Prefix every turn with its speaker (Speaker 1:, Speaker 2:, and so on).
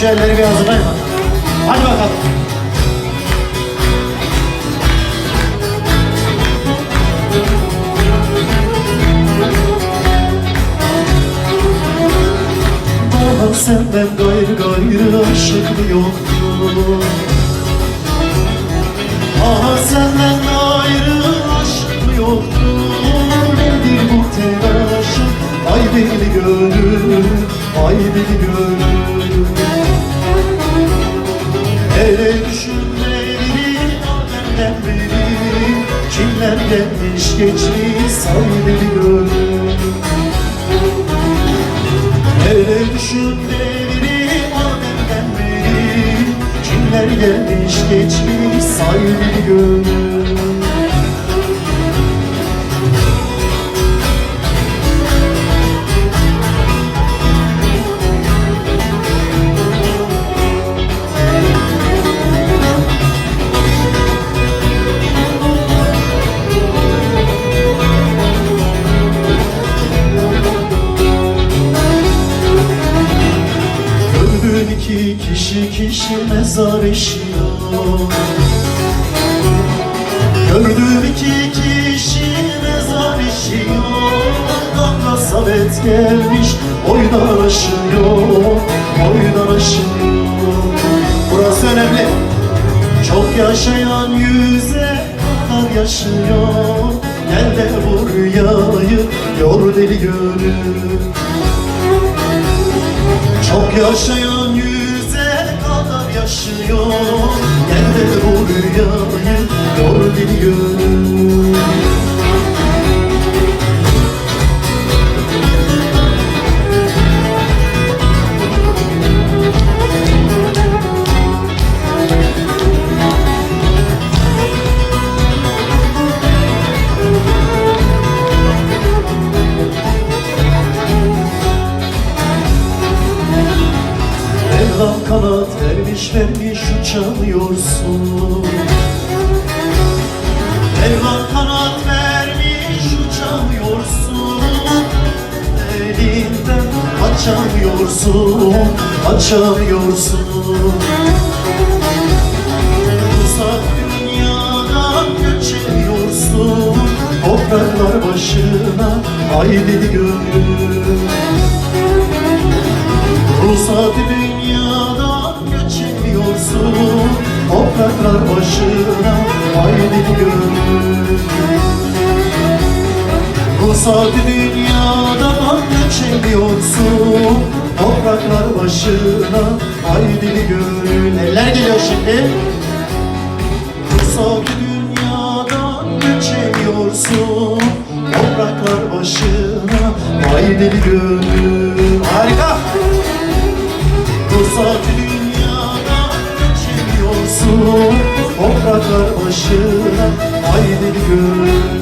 Speaker 1: şu elleri bir hazırlayın. Hadi bakalım. Bana senden gayrı aşık mı yoktu? Aha senden gayrı aşık mı yoktu? Nedir bu telaşın? Ay deli gönül, ay deli gönül. Hele düşünmeyi benden beri, kimler gelmiş geçmiş ay deli gönül. Hele düşünmeyi benden beri, kimler gelmiş geçmiş say deli gönül. İki kişi mezar eşiyor. Gördüm iki kişi mezar eşiyor. Damla sabet gelmiş oydan aşıyor, oydan aşıyor. Burası önemli. Çok yaşayan yüze kadar yaşıyor. Gel de vur yayı, yor deli gönül. Çok yaşayan yüze kadar yaşıyor. Gel de bu rüyayı yor deli gönül. Mevlam kanat vermiş uçamıyorsun. Mevlam kanat vermiş uçamıyorsun. Elinden kaçamıyorsun, kaçamıyorsun. Uzak dünyadan göçemiyorsun. Topraklar başına ay deli gönül. Ruhsat dünyadan göçemiyorsun. Topraklar başına ay deli gönül. Ruhsat dünyadan göçemiyorsun. Topraklar başına ay deli gönül. Eller geliyor şimdi. Ruhsat dünyadan göçemiyorsun. Topraklar başına ay deli gönül. Harika. Ruhsat dünyadan geçemiyorsun. Topraklar başına ay deli gönül.